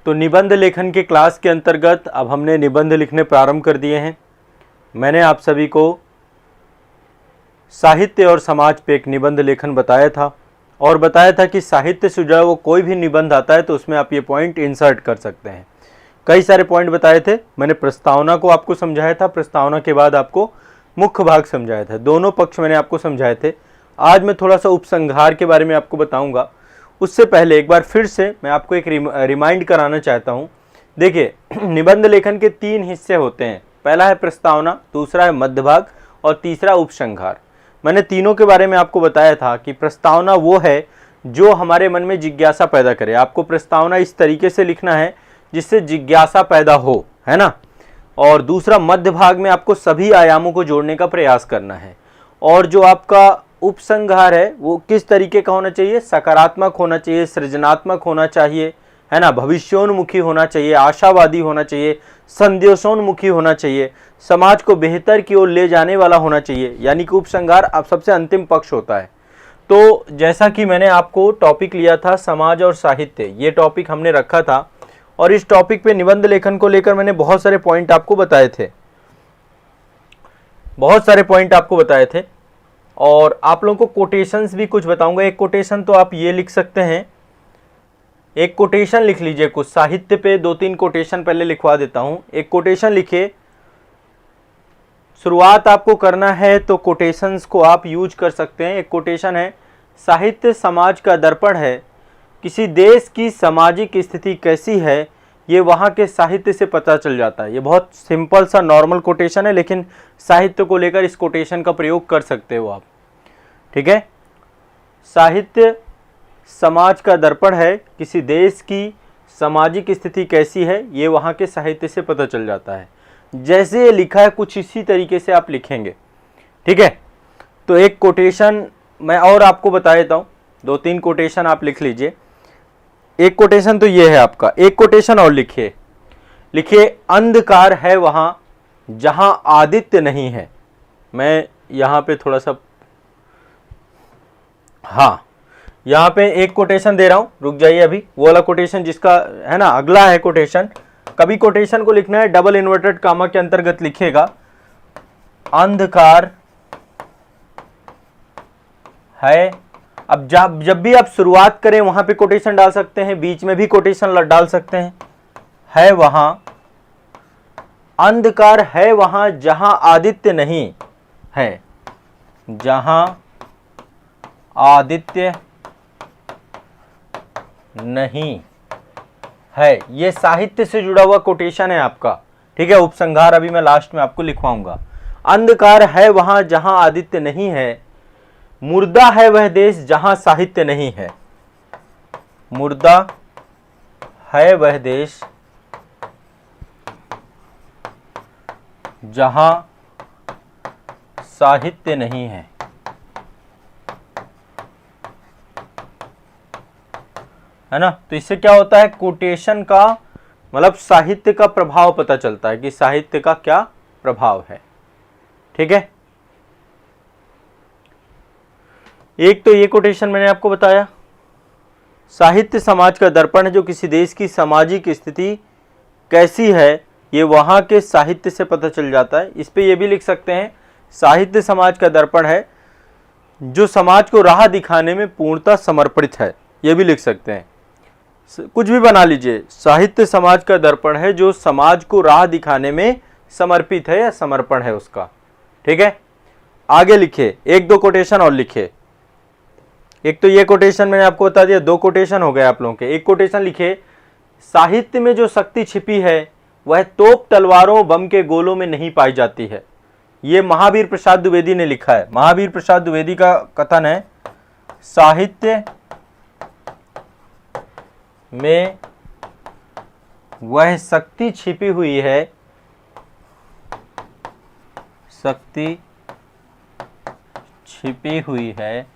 तो निबंध लेखन के क्लास के अंतर्गत अब हमने निबंध लिखने प्रारंभ कर दिए हैं। मैंने आप सभी को साहित्य और समाज पे एक निबंध लेखन बताया था और बताया था कि साहित्य से जुड़ा वो कोई भी निबंध आता है तो उसमें आप ये पॉइंट इंसर्ट कर सकते हैं। कई सारे पॉइंट बताए थे। मैंने प्रस्तावना को आपको समझाया था, प्रस्तावना के बाद आपको मुख्य भाग समझाया था, दोनों पक्ष मैंने आपको समझाए थे। आज मैं थोड़ा सा उपसंहार के बारे में आपको बताऊंगा। उससे पहले एक बार फिर से मैं आपको एक रिमाइंड कराना चाहता हूं। देखिए, निबंध लेखन के 3 हिस्से होते हैं। पहला है प्रस्तावना, दूसरा है मध्य भाग और तीसरा उपसंहार। मैंने तीनों के बारे में आपको बताया था कि प्रस्तावना वो है जो हमारे मन में जिज्ञासा पैदा करे। आपको प्रस्तावना इस तरीके से लिखना है जिससे जिज्ञासा पैदा हो, है ना। और दूसरा मध्य भाग में आपको सभी आयामों को जोड़ने का प्रयास करना है। और जो आपका उपसंहार है वो किस तरीके का होना चाहिए? सकारात्मक होना चाहिए, सृजनात्मक होना चाहिए, है ना, भविष्योन्मुखी होना चाहिए, आशावादी होना चाहिए, संदेशोन्मुखी होना चाहिए, समाज को बेहतर की ओर ले जाने वाला होना चाहिए। यानी कि उपसंहार अब सबसे अंतिम पक्ष होता है। तो जैसा कि मैंने आपको टॉपिक लिया था समाज और साहित्य, ये टॉपिक हमने रखा था और इस टॉपिक पे निबंध लेखन को लेकर मैंने बहुत सारे पॉइंट आपको बताए थे और आप लोगों को कोटेशंस भी कुछ बताऊंगा। एक कोटेशन तो आप ये लिख सकते हैं, एक कोटेशन लिख लीजिए कुछ साहित्य पे। 2-3 कोटेशन पहले लिखवा देता हूं। एक कोटेशन लिखिए। शुरुआत आपको करना है तो कोटेशंस को आप यूज कर सकते हैं। एक कोटेशन है, साहित्य समाज का दर्पण है, किसी देश की सामाजिक स्थिति कैसी है ये वहाँ के साहित्य से पता चल जाता है। ये बहुत सिंपल सा नॉर्मल कोटेशन है, लेकिन साहित्य को लेकर इस कोटेशन का प्रयोग कर सकते हो आप, ठीक है। साहित्य समाज का दर्पण है, किसी देश की सामाजिक स्थिति कैसी है ये वहाँ के साहित्य से पता चल जाता है। जैसे ये लिखा है कुछ इसी तरीके से आप लिखेंगे, ठीक है। तो एक कोटेशन मैं और आपको बता देता हूँ, 2-3 कोटेशन आप लिख लीजिए। एक कोटेशन तो ये है आपका। एक कोटेशन और लिखिए, अंधकार है वहां जहां आदित्य नहीं है। मैं यहां पे थोड़ा सा, हाँ, यहां पे एक कोटेशन दे रहा हूं, रुक जाइए अभी। वो वाला कोटेशन जिसका है ना, अगला है कोटेशन। कभी कोटेशन को लिखना है डबल इन्वर्टेड कामा के अंतर्गत लिखिएगा, अंधकार है। अब जब भी आप शुरुआत करें वहां पे कोटेशन डाल सकते हैं, बीच में भी कोटेशन डाल सकते हैं। है वहां, अंधकार है वहां जहां आदित्य नहीं है, जहां आदित्य नहीं है। ये साहित्य से जुड़ा हुआ कोटेशन है आपका, ठीक है। उपसंहार अभी मैं लास्ट में आपको लिखवाऊंगा। अंधकार है वहां जहां आदित्य नहीं है, मुर्दा है वह देश जहां साहित्य नहीं है। मुर्दा है वह देश जहां साहित्य नहीं है, है ना। तो इससे क्या होता है, कोटेशन का मतलब साहित्य का प्रभाव पता चलता है कि साहित्य का क्या प्रभाव है, ठीक है। एक तो ये कोटेशन मैंने आपको बताया, साहित्य समाज का दर्पण है जो किसी देश की सामाजिक स्थिति कैसी है ये वहाँ के साहित्य से पता चल जाता है। इस पे ये भी लिख सकते हैं, साहित्य समाज का दर्पण है जो समाज को राह दिखाने में पूर्णतः समर्पित है। ये भी लिख सकते हैं, कुछ भी बना लीजिए। साहित्य समाज का दर्पण है जो समाज को राह दिखाने में समर्पित है या समर्पण है उसका, ठीक है। आगे लिखिए, 1-2 कोटेशन और लिखिए। एक तो ये कोटेशन मैंने आपको बता दिया, 2 कोटेशन हो गए आप लोगों के। एक कोटेशन लिखिए, साहित्य में जो शक्ति छिपी है वह तोप तलवारों बम के गोलों में नहीं पाई जाती है। ये महावीर प्रसाद द्विवेदी ने लिखा है। महावीर प्रसाद द्विवेदी का कथन है, साहित्य में वह शक्ति छिपी हुई है, शक्ति छिपी हुई है,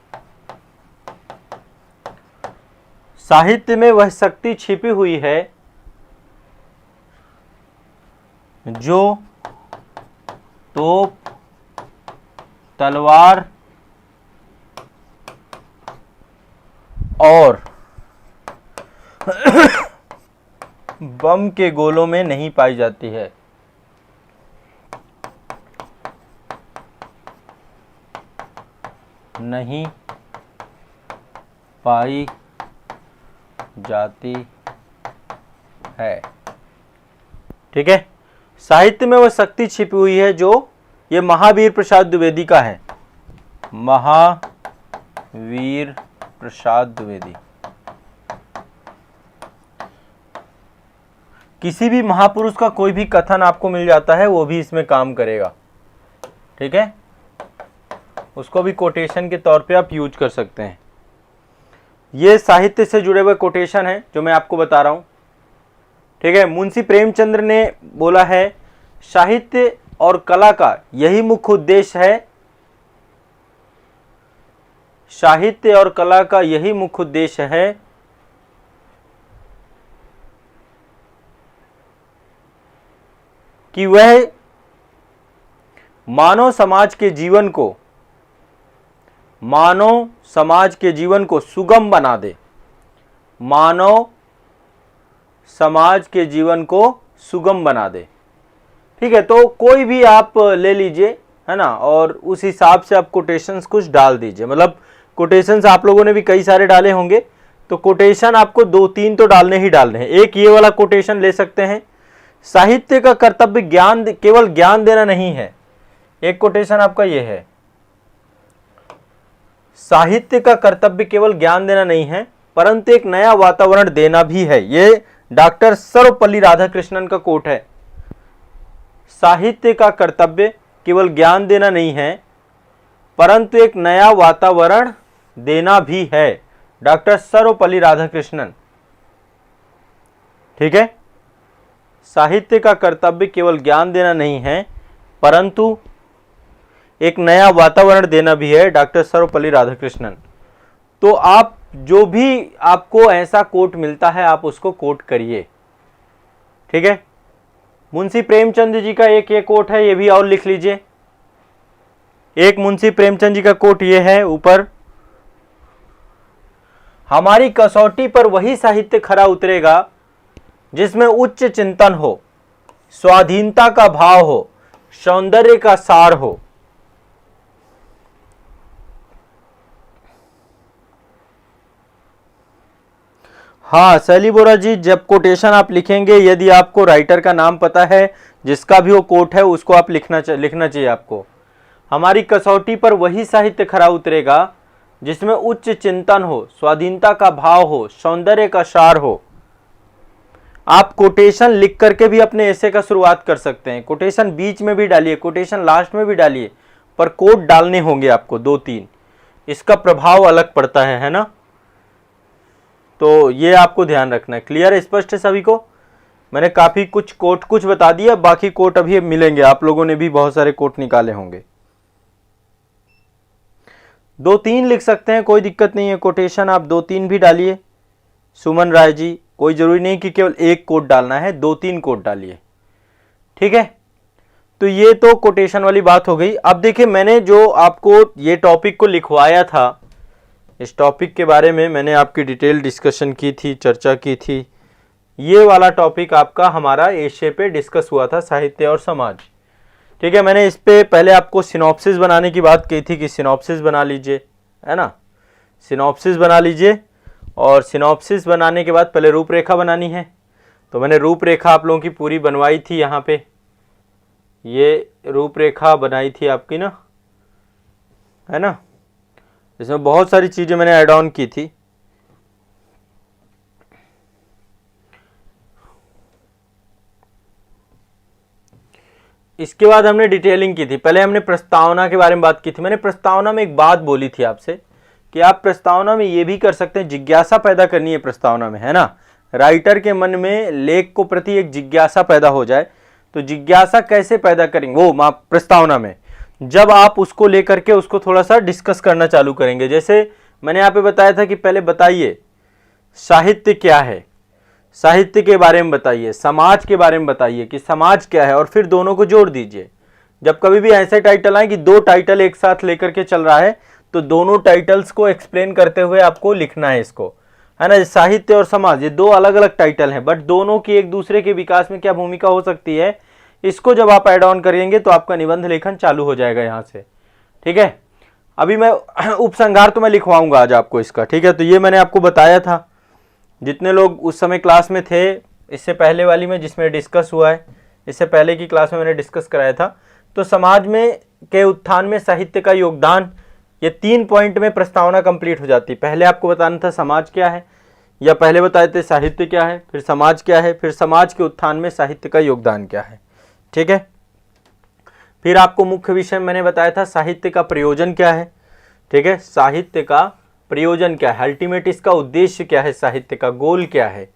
साहित्य में वह शक्ति छिपी हुई है जो तोप तलवार और बम के गोलों में नहीं पाई जाती है। नहीं पाई जाती है। ठीक है, साहित्य में वह शक्ति छिपी हुई है जो, ये महावीर प्रसाद द्विवेदी का है, महावीर प्रसाद द्विवेदी। किसी भी महापुरुष का कोई भी कथन आपको मिल जाता है वो भी इसमें काम करेगा। ठीक है, उसको भी कोटेशन के तौर पे आप यूज कर सकते हैं। ये साहित्य से जुड़े हुए कोटेशन है जो मैं आपको बता रहा हूं। ठीक है, मुंशी प्रेमचंद्र ने बोला है, साहित्य और कला का यही मुख्य उद्देश्य है, साहित्य और कला का यही मुख्य उद्देश्य है कि वह मानव समाज के जीवन को सुगम बना दे, मानव समाज के जीवन को सुगम बना दे। ठीक है, तो कोई भी आप ले लीजिए, है ना, और उस हिसाब से आप कोटेशंस कुछ डाल दीजिए। मतलब कोटेशंस आप लोगों ने भी कई सारे डाले होंगे, तो कोटेशन आपको 2-3 तो डालने ही डालने हैं। एक ये वाला कोटेशन ले सकते हैं, साहित्य का कर्तव्य केवल ज्ञान देना नहीं है। एक कोटेशन आपका ये है, साहित्य का कर्तव्य केवल ज्ञान देना नहीं है परंतु एक नया वातावरण देना भी है। ये डॉक्टर सर्वपल्ली राधाकृष्णन का कोट है। साहित्य का कर्तव्य केवल ज्ञान देना नहीं है परंतु एक नया वातावरण देना भी है, डॉक्टर सर्वपल्ली राधाकृष्णन। ठीक है, साहित्य का कर्तव्य केवल ज्ञान देना नहीं है परंतु एक नया वातावरण देना भी है, डॉक्टर सर्वपल्ली राधाकृष्णन। तो आप जो भी आपको ऐसा कोट मिलता है आप उसको कोट करिए। ठीक है, मुंशी प्रेमचंद जी का एक ये कोट है, ये भी और लिख लीजिए। एक मुंशी प्रेमचंद जी का कोट ये है ऊपर, हमारी कसौटी पर वही साहित्य खरा उतरेगा जिसमें उच्च चिंतन हो, स्वाधीनता का भाव हो, सौंदर्य का सार हो। हाँ शैली बोरा जी, जब कोटेशन आप लिखेंगे, यदि आपको राइटर का नाम पता है, जिसका भी वो कोट है उसको आप लिखना चाहिए आपको। हमारी कसौटी पर वही साहित्य खरा उतरेगा जिसमें उच्च चिंतन हो, स्वाधीनता का भाव हो, सौंदर्य का सार हो। आप कोटेशन लिख करके भी अपने ऐसे का शुरुआत कर सकते हैं। कोटेशन बीच में भी डालिए, कोटेशन लास्ट में भी डालिए, पर कोट डालने होंगे आपको 2-3, इसका प्रभाव अलग पड़ता है ना। तो ये आपको ध्यान रखना है। क्लियर, स्पष्ट है सभी को? मैंने काफी कुछ कोट कुछ बता दिया, बाकी कोट अभी मिलेंगे। आप लोगों ने भी बहुत सारे कोट निकाले होंगे। 2-3 लिख सकते हैं, कोई दिक्कत नहीं है। कोटेशन आप 2-3 भी डालिए। सुमन राय जी, कोई जरूरी नहीं कि केवल एक कोट डालना है, 2-3 कोट डालिए। ठीक है, तो ये तो कोटेशन वाली बात हो गई। अब देखिए, मैंने जो आपको ये टॉपिक को लिखवाया था, इस टॉपिक के बारे में मैंने आपकी डिटेल डिस्कशन की थी, चर्चा की थी। ये वाला टॉपिक आपका हमारा एशे पे डिस्कस हुआ था, साहित्य और समाज। ठीक है, मैंने इस पे पहले आपको सिनॉप्सिस बनाने की बात की थी कि सिनॉप्सिस बना लीजिए, है ना, सिनॉप्सिस बना लीजिए। और सिनॉप्सिस बनाने के बाद पहले रूपरेखा बनानी है। तो मैंने रूपरेखा आप लोगों की पूरी बनवाई थी, यहाँ पे ये रूपरेखा बनाई थी आपकी ना, है ना, इसमें बहुत सारी चीजें मैंने ऐड ऑन की थी। इसके बाद हमने डिटेलिंग की थी। पहले हमने प्रस्तावना के बारे में बात की थी। मैंने प्रस्तावना में एक बात बोली थी आपसे कि आप प्रस्तावना में ये भी कर सकते हैं, जिज्ञासा पैदा करनी है प्रस्तावना में, है ना। राइटर के मन में लेख को प्रति एक जिज्ञासा पैदा हो जाए। तो जिज्ञासा कैसे पैदा करेंगे वो प्रस्तावना में, जब आप उसको लेकर के उसको थोड़ा सा डिस्कस करना चालू करेंगे। जैसे मैंने यहाँ पे बताया था कि पहले बताइए साहित्य क्या है, साहित्य के बारे में बताइए, समाज के बारे में बताइए कि समाज क्या है, और फिर दोनों को जोड़ दीजिए। जब कभी भी ऐसे टाइटल आए कि 2 टाइटल एक साथ लेकर के चल रहा है, तो दोनों टाइटल्स को एक्सप्लेन करते हुए आपको लिखना है इसको। है ना। साहित्य और समाज ये दो अलग अलग टाइटल हैं, बट दोनों की एक दूसरे के विकास में क्या भूमिका हो सकती है, इसको जब आप ऐड ऑन करेंगे तो आपका निबंध लेखन चालू हो जाएगा यहाँ से। ठीक है, अभी मैं उपसंहार तो मैं लिखवाऊंगा आज आपको इसका। ठीक है, तो ये मैंने आपको बताया था, जितने लोग उस समय क्लास में थे, इससे पहले वाली में जिसमें डिस्कस हुआ है, इससे पहले की क्लास में मैंने डिस्कस कराया था। तो समाज में के उत्थान में साहित्य का योगदान, ये 3 पॉइंट में प्रस्तावना कंप्लीट हो जाती है। पहले आपको बताना था समाज क्या है, या पहले बताए थे साहित्य क्या है, फिर समाज क्या है, फिर समाज के उत्थान में साहित्य का योगदान क्या है। ठीक है, फिर आपको मुख्य विषय मैंने बताया था साहित्य का प्रयोजन क्या है। ठीक है, साहित्य का प्रयोजन क्या है, अल्टीमेट इसका उद्देश्य क्या है, साहित्य का गोल क्या है।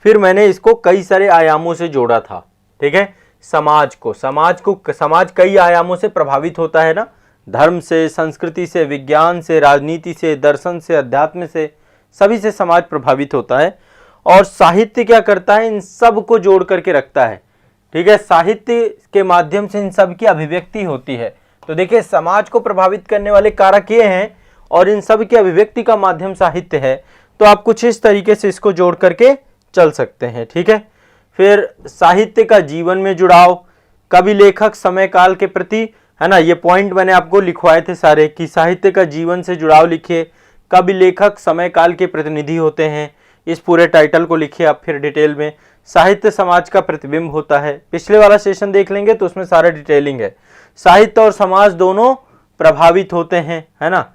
फिर मैंने इसको कई सारे आयामों से जोड़ा था। ठीक है, समाज कई आयामों से प्रभावित होता है ना, धर्म से, संस्कृति से, विज्ञान से, राजनीति से, दर्शन से, अध्यात्म से, सभी से समाज प्रभावित होता है। और साहित्य क्या करता है, इन सब को जोड़ करके रखता है। ठीक है, साहित्य के माध्यम से इन सब की अभिव्यक्ति होती है। तो देखिए, समाज को प्रभावित करने वाले कारक ये हैं और इन सब की अभिव्यक्ति का माध्यम साहित्य है। तो आप कुछ इस तरीके से इसको जोड़ करके चल सकते हैं। ठीक है, फिर साहित्य का जीवन में जुड़ाव, कवि लेखक समय काल के प्रति, है ना, ये पॉइंट मैंने आपको लिखवाए थे सारे कि साहित्य का जीवन से जुड़ाव लिखिए, कवि लेखक समय काल के प्रतिनिधि होते हैं, इस पूरे टाइटल को लिखिए आप फिर डिटेल में। साहित्य समाज का प्रतिबिंब होता है, पिछले वाला सेशन देख लेंगे तो उसमें सारा डिटेलिंग है। साहित्य और समाज दोनों प्रभावित होते हैं, है ना।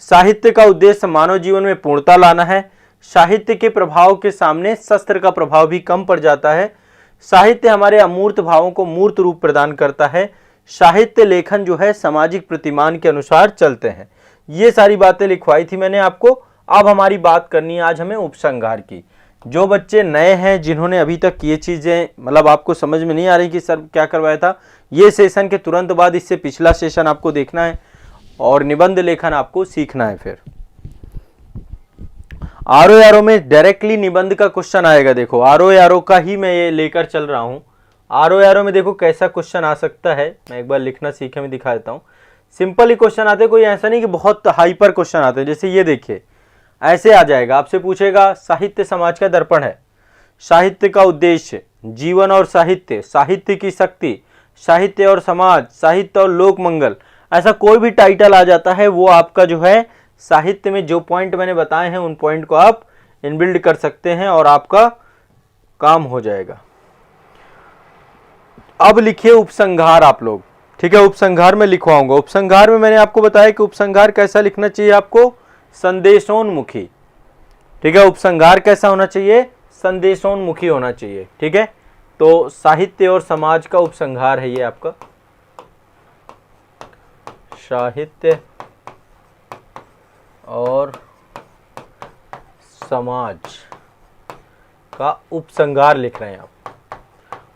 साहित्य का उद्देश्य मानव जीवन में पूर्णता लाना है। साहित्य के प्रभाव के सामने शस्त्र का प्रभाव भी कम पड़ जाता है। साहित्य हमारे अमूर्त भावों को मूर्त रूप प्रदान करता है। साहित्य लेखन जो है सामाजिक प्रतिमान के अनुसार चलते हैं। ये सारी बातें लिखवाई थी मैंने आपको। अब हमारी बात करनी है आज हमें उपसंहार की। जो बच्चे नए हैं, जिन्होंने अभी तक ये चीजें मतलब आपको समझ में नहीं आ रही कि सर क्या करवाया था, ये सेशन के तुरंत बाद इससे पिछला सेशन आपको देखना है और निबंध लेखन आपको सीखना है। फिर आरो यारो में डायरेक्टली निबंध का क्वेश्चन आएगा। देखो, आरो यारो का ही मैं ये लेकर चल रहा हूं। आरो यारो में देखो कैसा क्वेश्चन आ सकता है, मैं एक बार लिखना सीखे में दिखा देता हूं। सिंपल ही क्वेश्चन आते हैं, कोई ऐसा नहीं कि बहुत हाइपर क्वेश्चन आते हैं। जैसे ये देखिए, ऐसे आ जाएगा, आपसे पूछेगा साहित्य समाज का दर्पण है, साहित्य का उद्देश्य, जीवन और साहित्य, साहित्य की शक्ति, साहित्य और समाज, साहित्य और लोक मंगल, ऐसा कोई भी टाइटल आ जाता है, वो आपका जो है साहित्य में जो पॉइंट मैंने बताए हैं उन पॉइंट को आप इनबिल्ड कर सकते हैं और आपका काम हो जाएगा। अब लिखिए उपसंहार आप लोग। ठीक है, उपसंहार में लिखवाऊंगा। उपसंहार में मैंने आपको बताया कि उपसंहार कैसा लिखना चाहिए आपको, संदेशोन्मुखी। ठीक है, उपसंहार कैसा होना चाहिए, संदेशोन्मुखी होना चाहिए। ठीक है, तो साहित्य और समाज का उपसंहार है ये आपका, साहित्य और समाज का उपसंहार लिख रहे हैं आप।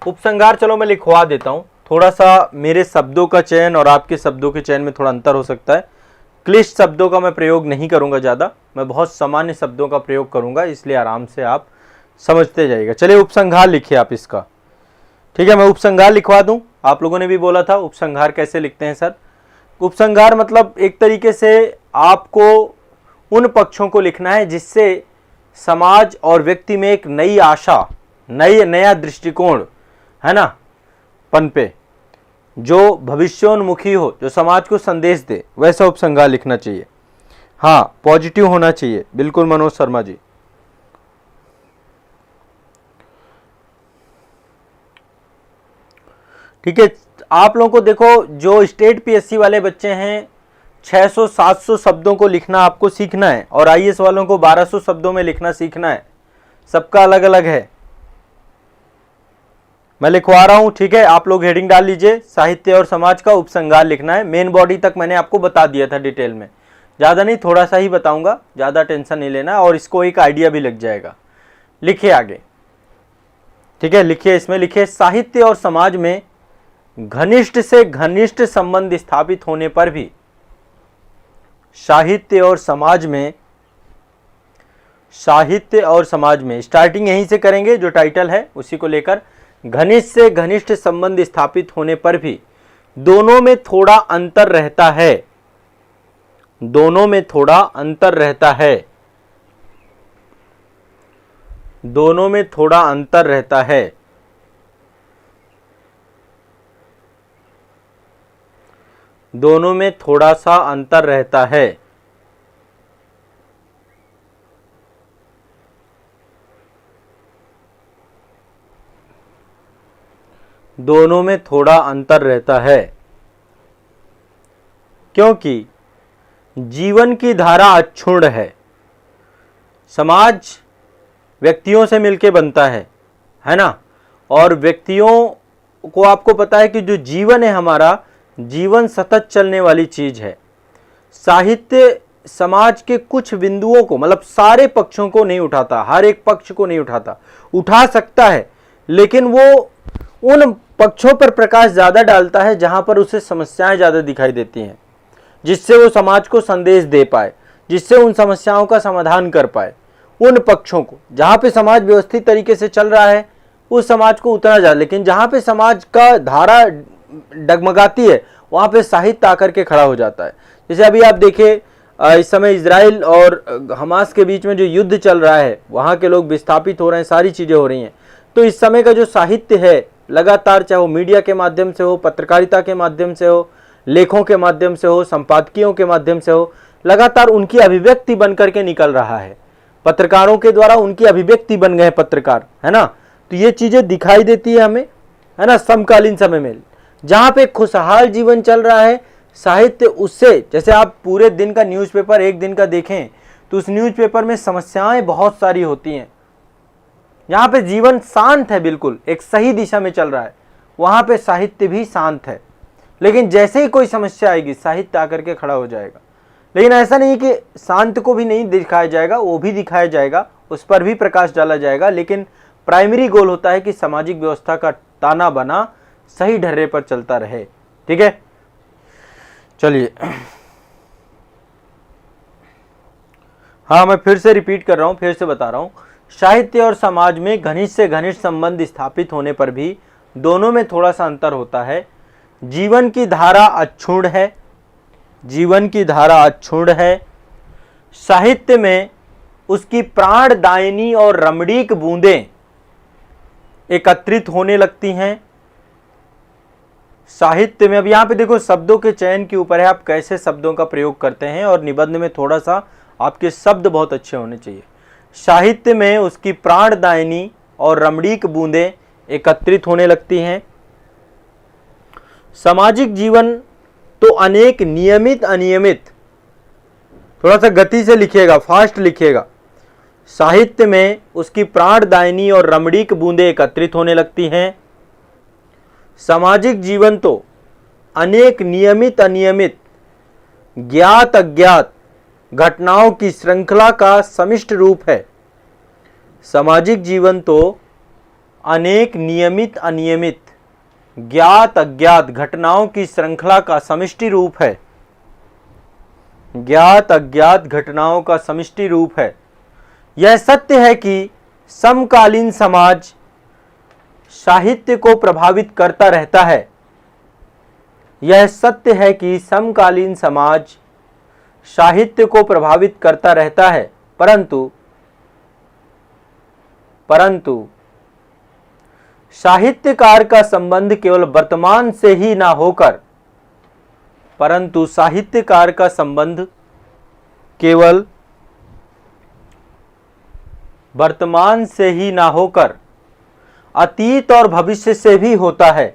उपसंहार चलो मैं लिखवा देता हूं। थोड़ा सा मेरे शब्दों का चयन और आपके शब्दों के चयन में थोड़ा अंतर हो सकता है। क्लिष्ट शब्दों का मैं प्रयोग नहीं करूंगा ज़्यादा, मैं बहुत सामान्य शब्दों का प्रयोग करूंगा, इसलिए आराम से आप समझते जाइएगा। चलिए उपसंहार लिखिए आप इसका। ठीक है, मैं उपसंहार लिखवा दूं। आप लोगों ने भी बोला था उपसंहार कैसे लिखते हैं सर। उपसंहार मतलब एक तरीके से आपको उन पक्षों को लिखना है जिससे समाज और व्यक्ति में एक नई आशा, नया दृष्टिकोण, है ना, पनपे, जो भविष्योन्मुखी हो, जो समाज को संदेश दे, वैसा उपसंहार लिखना चाहिए। हाँ, पॉजिटिव होना चाहिए, बिल्कुल मनोज शर्मा जी। ठीक है, आप लोगों को देखो, जो स्टेट पीएससी वाले बच्चे हैं 600-700 शब्दों को लिखना आपको सीखना है और आईएएस वालों को 1200 शब्दों में लिखना सीखना है। सबका अलग अलग है, मैं लिखवा रहा हूं। ठीक है, आप लोग हेडिंग डाल लीजिए, साहित्य और समाज का उपसंहार लिखना है। मेन बॉडी तक मैंने आपको बता दिया था डिटेल में, ज़्यादा नहीं, थोड़ा सा ही बताऊंगा, ज़्यादा टेंशन नहीं लेना और इसको एक आइडिया भी लग जाएगा। लिखिए आगे। ठीक है, लिखिए, इसमें लिखिए साहित्य और समाज में घनिष्ठ से घनिष्ठ संबंध स्थापित होने पर भी, साहित्य और समाज में स्टार्टिंग यहीं से करेंगे, जो टाइटल है उसी को लेकर, घनिष्ठ से घनिष्ठ संबंध स्थापित होने पर भी दोनों में थोड़ा अंतर रहता है, दोनों में थोड़ा अंतर रहता है। दोनों में थोड़ा अंतर रहता है। दोनों में थोड़ा सा अंतर रहता है। दोनों में थोड़ा अंतर रहता है क्योंकि जीवन की धारा अक्षुण्ण है। समाज व्यक्तियों से मिलके बनता है ना। और व्यक्तियों को आपको पता है कि जो जीवन है हमारा, जीवन सतत चलने वाली चीज है। साहित्य समाज के कुछ बिंदुओं को, मतलब सारे पक्षों को नहीं उठाता, हर एक पक्ष को नहीं उठाता, उठा सकता है लेकिन वो उन पक्षों पर प्रकाश ज्यादा डालता है जहां पर उसे समस्याएं ज्यादा दिखाई देती हैं, जिससे वो समाज को संदेश दे पाए, जिससे उन समस्याओं का समाधान कर पाए। उन पक्षों को, जहां पे समाज व्यवस्थित तरीके से चल रहा है उस समाज को उतना ज्यादा, लेकिन जहां पे समाज का धारा डगमगाती है वहां पे साहित्य आकर के खड़ा हो जाता है। जैसे अभी आप देखिए, इस समय इजराइल और हमास के बीच में जो युद्ध चल रहा है, वहां के लोग विस्थापित हो रहे हैं, सारी चीजें हो रही हैं। तो इस समय का जो साहित्य है लगातार, चाहे वो मीडिया के माध्यम से हो, पत्रकारिता के माध्यम से हो, लेखों के माध्यम से हो, संपादकीयों के माध्यम से हो, लगातार उनकी अभिव्यक्ति बन करके निकल रहा है। पत्रकारों के द्वारा उनकी अभिव्यक्ति बन गए पत्रकार, है ना। तो ये चीजें दिखाई देती है हमें, है ना। समकालीन समय में जहां पे खुशहाल जीवन चल रहा है, साहित्य उससे, जैसे आप पूरे दिन का न्यूज़पेपर एक दिन का देखें तो उस न्यूज़पेपर में समस्याएं बहुत सारी होती हैं। यहाँ पे जीवन शांत है, बिल्कुल एक सही दिशा में चल रहा है, वहां पे साहित्य भी शांत है। लेकिन जैसे ही कोई समस्या आएगी साहित्य आकर के खड़ा हो जाएगा। लेकिन ऐसा नहीं कि शांत को भी नहीं दिखाया जाएगा, वो भी दिखाया जाएगा, उस पर भी प्रकाश डाला जाएगा, लेकिन प्राइमरी गोल होता है कि सामाजिक व्यवस्था का ताना बना सही ढर्रे पर चलता रहे। ठीक है, चलिए। हाँ, मैं फिर से रिपीट कर रहा हूं, फिर से बता रहा हूं। साहित्य और समाज में घनिष्ठ से घनिष्ठ संबंध स्थापित होने पर भी दोनों में थोड़ा सा अंतर होता है। जीवन की धारा अक्षुण्ण है, जीवन की धारा अक्षुण्ण है। साहित्य में उसकी प्राणदायिनी और रमणीक बूंदें एकत्रित होने लगती हैं। साहित्य में, अब यहां पे देखो शब्दों के चयन के ऊपर है, आप कैसे शब्दों का प्रयोग करते हैं, और निबंध में थोड़ा सा आपके शब्द बहुत अच्छे होने चाहिए। साहित्य में उसकी प्राणदायिनी और रमणीक बूंदें एकत्रित होने लगती हैं। सामाजिक जीवन तो अनेक नियमित अनियमित, थोड़ा सा गति से लिखिएगा, फास्ट लिखिएगा। साहित्य में उसकी प्राणदायिनी और रमणीक बूंदें एकत्रित होने लगती हैं। सामाजिक जीवन तो अनेक नियमित अनियमित, ज्ञात अज्ञात घटनाओं की श्रृंखला का समिष्ट रूप है। सामाजिक जीवन तो अनेक नियमित अनियमित, ज्ञात अज्ञात घटनाओं की श्रृंखला का समष्टि रूप है। ज्ञात अज्ञात घटनाओं का समष्टि रूप है। यह सत्य है कि समकालीन समाज साहित्य को प्रभावित करता रहता है। यह सत्य है कि समकालीन समाज साहित्य को प्रभावित करता रहता है, परंतु साहित्यकार का संबंध केवल वर्तमान से ही ना होकर, परंतु साहित्यकार का संबंध केवल वर्तमान से ही ना होकर अतीत और भविष्य से भी होता है।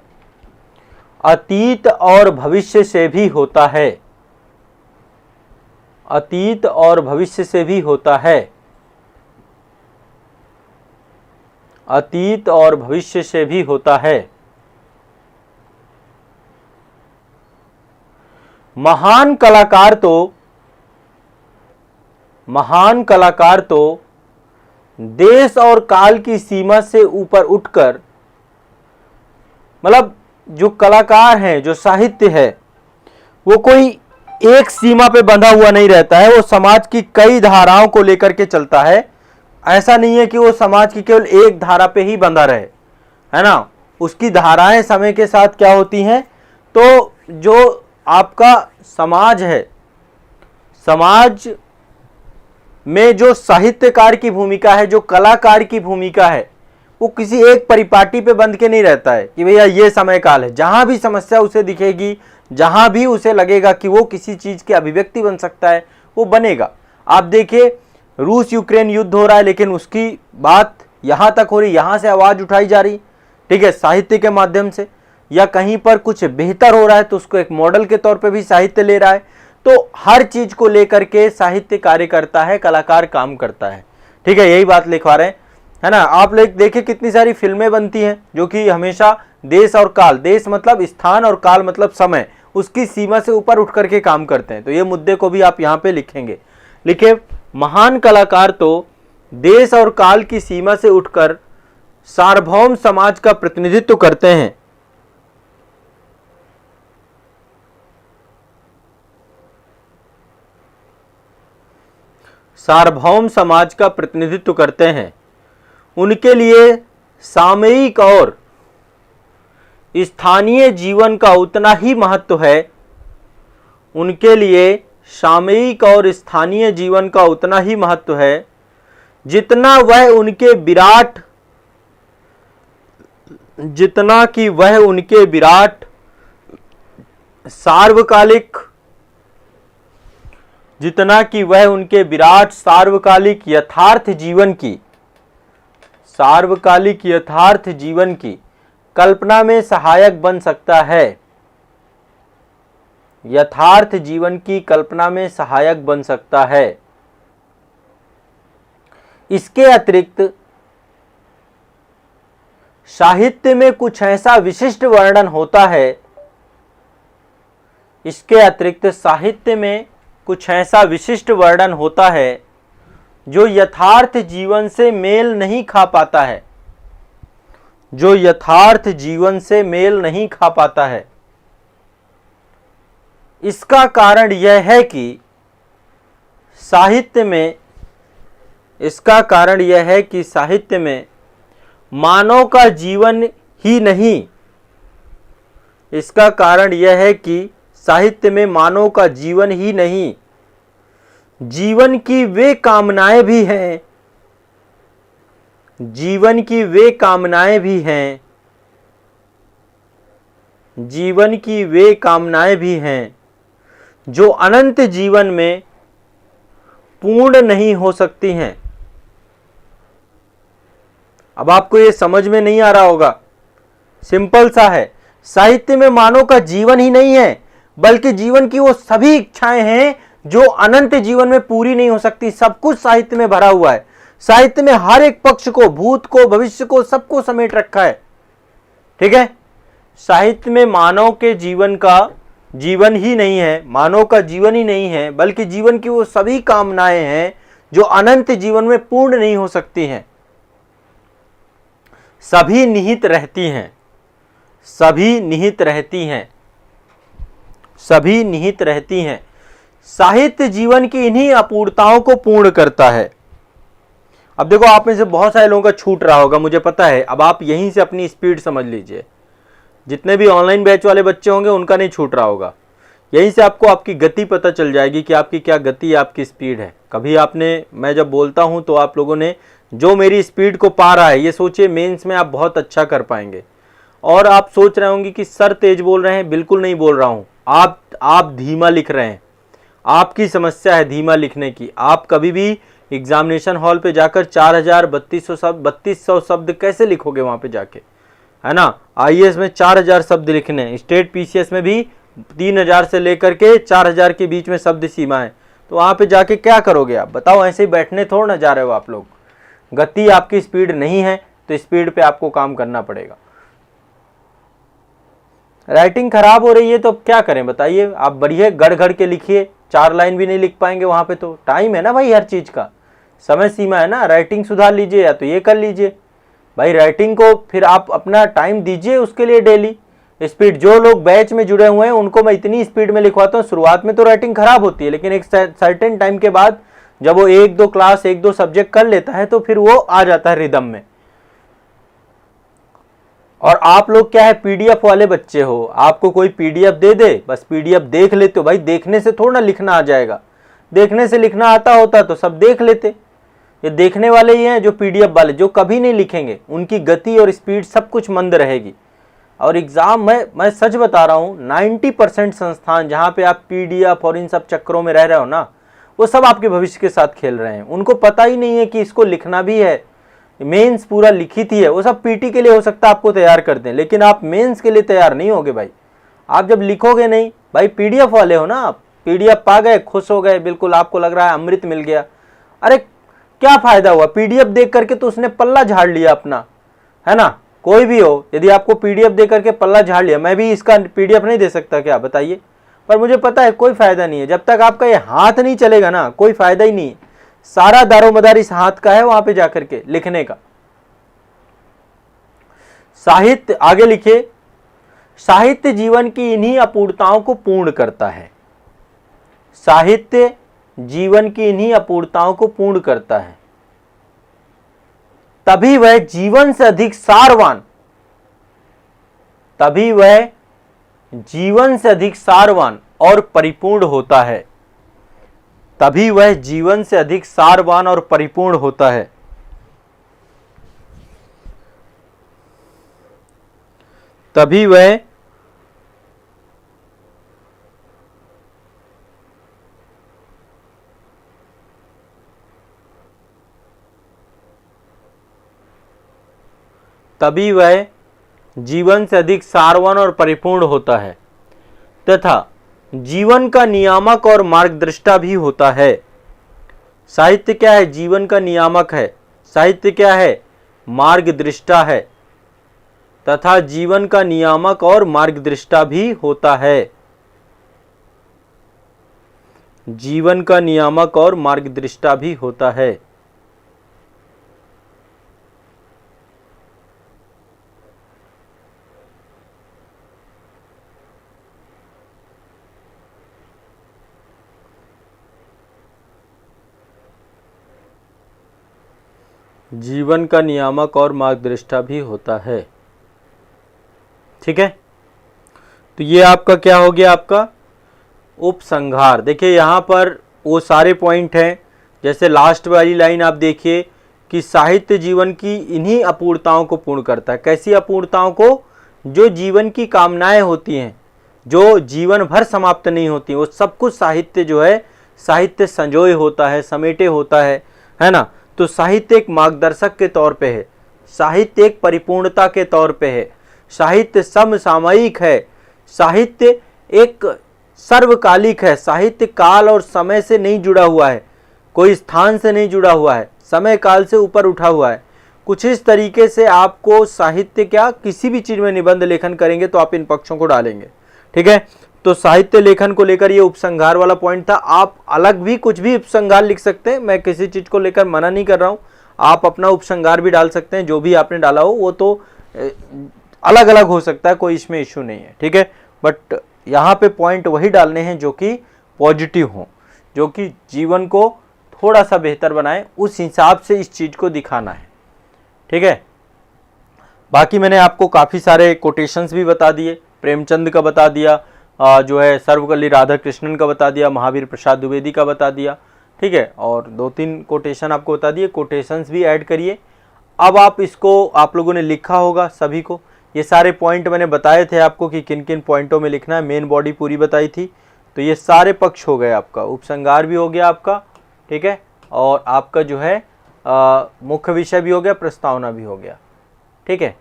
अतीत और भविष्य से भी होता है। अतीत और भविष्य से भी होता है। अतीत और भविष्य से भी होता है। महान कलाकार तो देश और काल की सीमा से ऊपर उठकर, मतलब जो कलाकार हैं, जो साहित्य है, वो कोई एक सीमा पे बंधा हुआ नहीं रहता है, वो समाज की कई धाराओं को लेकर के चलता है। ऐसा नहीं है कि वो समाज की केवल एक धारा पे ही बंधा रहे, है ना। उसकी धाराएं समय के साथ क्या होती हैं, तो जो आपका समाज है, समाज में जो साहित्यकार की भूमिका है, जो कलाकार की भूमिका है, वो किसी एक परिपाटी पे बंध के नहीं रहता है कि भैया ये समय काल है। जहां भी समस्या उसे दिखेगी, जहां भी उसे लगेगा कि वो किसी चीज की अभिव्यक्ति बन सकता है, वो बनेगा। आप देखिए, रूस यूक्रेन युद्ध हो रहा है, लेकिन उसकी बात यहां तक हो रही, यहां से आवाज उठाई जा रही, ठीक है, साहित्य के माध्यम से। या कहीं पर कुछ बेहतर हो रहा है तो उसको एक मॉडल के तौर पे भी साहित्य ले रहा है। तो हर चीज को लेकर के साहित्य कार्य करता है, कलाकार काम करता है, ठीक है, यही बात लिखवा रहे हैं, है ना। आप लोग देखिए कितनी सारी फिल्में बनती हैं जो कि हमेशा देश और काल, देश मतलब स्थान और काल मतलब समय, उसकी सीमा से ऊपर उठ करके काम करते हैं। तो ये मुद्दे को भी आप यहाँ पे लिखेंगे। लिखे, महान कलाकार तो देश और काल की सीमा से उठकर सार्वभौम समाज का प्रतिनिधित्व करते हैं। सार्वभौम समाज का प्रतिनिधित्व करते हैं। उनके लिए सामयिक और स्थानीय जीवन का उतना ही महत्व है। उनके लिए सामयिक और स्थानीय जीवन का उतना ही महत्व है जितना वह उनके विराट, जितना कि वह उनके विराट सार्वकालिक, जितना कि वह उनके विराट सार्वकालिक यथार्थ जीवन की, सार्वकालिक यथार्थ जीवन की कल्पना में सहायक बन सकता है। यथार्थ जीवन की कल्पना में सहायक बन सकता है। इसके अतिरिक्त साहित्य में कुछ ऐसा विशिष्ट वर्णन होता है, इसके अतिरिक्त साहित्य में कुछ ऐसा विशिष्ट वर्णन होता है जो यथार्थ जीवन से मेल नहीं खा पाता है, जो यथार्थ जीवन से मेल नहीं खा पाता है। इसका कारण यह है कि साहित्य में, इसका कारण यह है कि साहित्य में मानव का जीवन ही नहीं, इसका कारण यह है कि साहित्य में मानव का जीवन ही नहीं, जीवन की वे कामनाएं भी हैं, जीवन की वे कामनाएं भी हैं, जीवन की वे कामनाएं भी हैं जो अनंत जीवन में पूर्ण नहीं हो सकती हैं। अब आपको ये समझ में नहीं आ रहा होगा, सिंपल सा है। साहित्य में मानव का जीवन ही नहीं है, बल्कि जीवन की वो सभी इच्छाएं हैं जो अनंत जीवन में पूरी नहीं हो सकती। सब कुछ साहित्य में भरा हुआ है। साहित्य में हर एक पक्ष को, भूत को, भविष्य को, सबको समेट रखा है, ठीक है। साहित्य में मानव के जीवन का जीवन ही नहीं है, मानव का जीवन ही नहीं है, बल्कि जीवन की वो सभी कामनाएं हैं जो अनंत जीवन में पूर्ण नहीं हो सकती हैं। सभी निहित रहती हैं, सभी निहित रहती हैं, सभी निहित रहती हैं। साहित्य जीवन की इन्हीं अपूर्णताओं को पूर्ण करता है। अब देखो, आप में से बहुत सारे लोगों का छूट रहा होगा, मुझे पता है। अब आप यहीं से अपनी स्पीड समझ लीजिए। जितने भी ऑनलाइन बैच वाले बच्चे होंगे उनका नहीं छूट रहा होगा। यहीं से आपको आपकी गति पता चल जाएगी कि आपकी क्या गति, आपकी स्पीड है। कभी आपने, मैं जब बोलता हूं तो आप लोगों ने जो मेरी स्पीड को पा रहा है, ये सोचिए मेंस में आप बहुत अच्छा कर पाएंगे। और आप सोच रहे होंगे कि सर तेज बोल रहे हैं, बिल्कुल नहीं बोल रहा हूं। आप धीमा लिख रहे हैं, आपकी समस्या है धीमा लिखने की। आप कभी भी एग्जामिनेशन हॉल पे जाकर 4200 शब्द कैसे लिखोगे वहां पे जाके, है ना। आईएएस में 4000 शब्द लिखने हैं, स्टेट पीसीएस में भी 3000 से लेकर के 4000 के बीच में शब्द सीमा है। तो वहां पे जाके क्या करोगे आप बताओ? ऐसे ही बैठने थोड़ा ना जा रहे हो आप लोग। गति आपकी स्पीड नहीं है तो स्पीड पे आपको काम करना पड़ेगा। राइटिंग खराब हो रही है तो अब क्या करें बताइए? आप बढ़िया गढ़ गढ़ के लिखिए, 4 लाइन भी नहीं लिख पाएंगे वहां पे। तो टाइम है ना भाई, हर चीज का समय सीमा है ना। राइटिंग सुधार लीजिए या तो ये कर लीजिए भाई। राइटिंग को फिर आप अपना टाइम दीजिए उसके लिए डेली। स्पीड, जो लोग बैच में जुड़े हुए हैं उनको मैं इतनी स्पीड में लिखवाता हूँ। शुरुआत में तो राइटिंग खराब होती है, लेकिन एक सर्टेन टाइम के बाद जब वो 1-2 क्लास 1-2 सब्जेक्ट कर लेता है तो फिर वो आ जाता है रिदम में। और आप लोग क्या है, पीडीएफ वाले बच्चे हो। आपको कोई पीडीएफ दे दे, बस पीडीएफ देख लेते हो भाई। देखने से थोड़ा ना लिखना आ जाएगा। देखने से लिखना आता होता तो सब देख लेते। ये देखने वाले ही हैं जो पीडीएफ वाले, जो कभी नहीं लिखेंगे, उनकी गति और स्पीड सब कुछ मंद रहेगी। और एग्जाम में मैं सच बता रहा हूँ 90% संस्थान जहाँ पे आप पीडीएफ और इन सब चक्करों में रह रहे हो ना, वो सब आपके भविष्य के साथ खेल रहे हैं। उनको पता ही नहीं है कि इसको लिखना भी है, मेंस पूरा लिखित ही है। वो सब पीटी के लिए हो सकता है आपको तैयार कर दें, लेकिन आप मेंस के लिए तैयार नहीं होगे भाई। आप जब लिखोगे नहीं भाई, पीडीएफ वाले हो ना आप, पीडीएफ पा गए, खुश हो गए, बिल्कुल आपको लग रहा है अमृत मिल गया। अरे क्या फायदा हुआ पीडीएफ देख करके? तो उसने पल्ला झाड़ लिया अपना, है ना। कोई भी हो, यदि आपको पीडीएफ दे करके पल्ला झाड़ लिया, मैं भी इसका पीडीएफ नहीं दे सकता क्या, बताइए? पर मुझे पता है कोई फायदा नहीं है, जब तक आपका ये हाथ नहीं चलेगा ना, कोई फायदा ही नहीं है। सारा दारोमदार इस हाथ का है, वहां पे जाकर के लिखने का। साहित्य, आगे लिखिए, साहित्य जीवन की इन्हीं अपूर्णताओं को पूर्ण करता है। साहित्य जीवन की इन्हीं अपूर्णताओं को पूर्ण करता है, तभी वह जीवन से अधिक सारवान, तभी वह जीवन से अधिक सारवान और परिपूर्ण होता है। तभी वह जीवन से अधिक सारवान और परिपूर्ण होता है। तभी वह तभी वह जीवन से अधिक सारवान और परिपूर्ण होता है तथा जीवन का नियामक और मार्गदृष्टा भी होता है। साहित्य क्या है? जीवन का नियामक है। साहित्य क्या है? मार्गदृष्टा है, तथा जीवन का नियामक और मार्गदृष्टा भी होता है। जीवन का नियामक और मार्गदृष्टा भी होता है। जीवन का नियामक और मार्गदृष्टा भी होता है। ठीक है, तो ये आपका क्या हो गया? आपका उपसंहार। देखिए यहाँ पर वो सारे पॉइंट हैं, जैसे लास्ट वाली लाइन आप देखिए कि साहित्य जीवन की इन्हीं अपूर्णताओं को पूर्ण करता है। कैसी अपूर्णताओं को? जो जीवन की कामनाएं होती हैं, जो जीवन भर समाप्त नहीं होती, वो सब कुछ साहित्य जो है, साहित्य संजोए होता है, समेटे होता है ना। तो साहित्य एक मार्गदर्शक के तौर पे है, साहित्य एक परिपूर्णता के तौर पे है, साहित्य समसामयिक है, साहित्य एक सर्वकालिक है। साहित्य काल और समय से नहीं जुड़ा हुआ है, कोई स्थान से नहीं जुड़ा हुआ है, समय काल से ऊपर उठा हुआ है। कुछ इस तरीके से आपको साहित्य क्या, किसी भी चीज में निबंध लेखन करेंगे तो आप इन पक्षों को डालेंगे। ठीक है, तो साहित्य लेखन को लेकर ये उपसंहार वाला पॉइंट था। आप अलग भी कुछ भी उपसंहार लिख सकते हैं, मैं किसी चीज को लेकर मना नहीं कर रहा हूं। आप अपना उपसंहार भी डाल सकते हैं, जो भी आपने डाला हो वो तो अलग अलग हो सकता है, कोई इसमें इश्यू नहीं है। ठीक है, बट यहाँ पे पॉइंट वही डालने हैं जो कि पॉजिटिव हो, जो कि जीवन को थोड़ा सा बेहतर बनाए, उस हिसाब से इस चीज को दिखाना है। ठीक है, बाकी मैंने आपको काफी सारे कोटेशंस भी बता दिए, प्रेमचंद का बता दिया, जो है सर्वपल्ली राधाकृष्णन का बता दिया, महावीर प्रसाद द्विवेदी का बता दिया। ठीक है, और 2-3 कोटेशन आपको बता दिए, कोटेशंस भी ऐड करिए। अब आप इसको, आप लोगों ने लिखा होगा सभी को, ये सारे पॉइंट मैंने बताए थे आपको कि किन किन पॉइंटों में लिखना है, मेन बॉडी पूरी बताई थी। तो ये सारे पक्ष हो गए, आपका उपसंहार भी हो गया आपका। ठीक है, और आपका जो है मुख्य विषय भी हो गया, प्रस्तावना भी हो गया। ठीक है,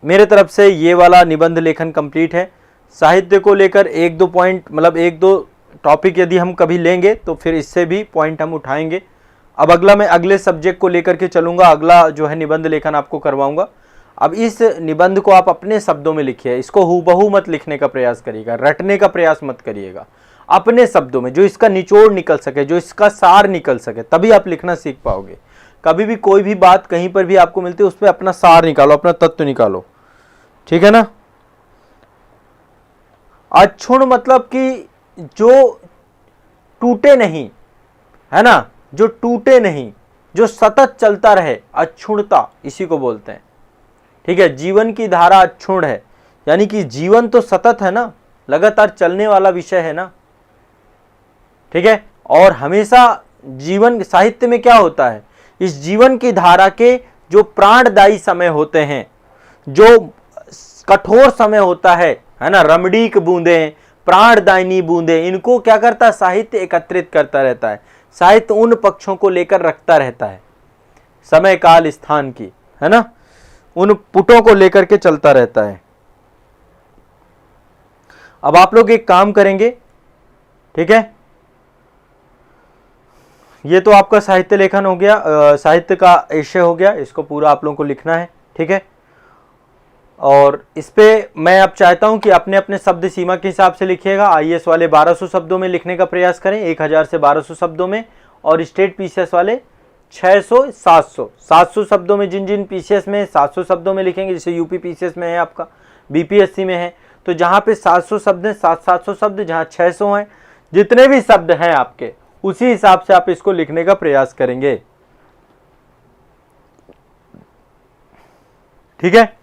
मेरे तरफ से ये वाला निबंध लेखन कंप्लीट है। साहित्य को लेकर 1-2 पॉइंट, मतलब 1-2 टॉपिक यदि हम कभी लेंगे तो फिर इससे भी पॉइंट हम उठाएंगे। अब अगला मैं अगले सब्जेक्ट को लेकर के चलूंगा, अगला जो है निबंध लेखन आपको करवाऊंगा। अब इस निबंध को आप अपने शब्दों में लिखिए, इसको हूबहू मत लिखने का प्रयास करिएगा, रटने का प्रयास मत करिएगा। अपने शब्दों में जो इसका निचोड़ निकल सके, जो इसका सार निकल सके, तभी आप लिखना सीख पाओगे। कभी भी कोई भी बात कहीं पर भी आपको मिलती है, उस पर अपना सार निकालो, अपना तत्व निकालो। ठीक है ना। अक्षुण मतलब कि जो टूटे नहीं, है ना, जो टूटे नहीं, जो सतत चलता रहे, अक्षुणता इसी को बोलते हैं। ठीक है, जीवन की धारा अक्षुण है, यानी कि जीवन तो सतत है ना, लगातार चलने वाला विषय है ना। ठीक है, और हमेशा जीवन साहित्य में क्या होता है, इस जीवन की धारा के जो प्राणदायी समय होते हैं, जो कठोर समय होता है ना, रमणीक बूंदें, प्राणदायिनी बूंदें, इनको क्या करता है साहित्य एकत्रित करता रहता है। साहित्य उन पक्षों को लेकर रखता रहता है, समय काल स्थान की, है ना, उन पुटों को लेकर के चलता रहता है। अब आप लोग एक काम करेंगे, ठीक है, ये तो आपका साहित्य लेखन हो गया, साहित्य का विषय हो गया, इसको पूरा आप लोगों को लिखना है, ठीक है। और इस पे मैं अब चाहता हूं कि अपने अपने शब्द सीमा के हिसाब से लिखिएगा। आईएएस वाले 1200 शब्दों में लिखने का प्रयास करें, 1000 से 1200 शब्दों में, और स्टेट पीसीएस वाले 600 700 शब्दों में। जिन जिन पीसीएस में 700 शब्दों में लिखेंगे, जैसे यूपी पीसीएस में है, आपका बीपीएससी में है, तो जहां पे 700 शब्द हैं, 700 शब्द, जहां 600 हैं, जितने भी शब्द हैं आपके, उसी हिसाब से आप इसको लिखने का प्रयास करेंगे, ठीक है।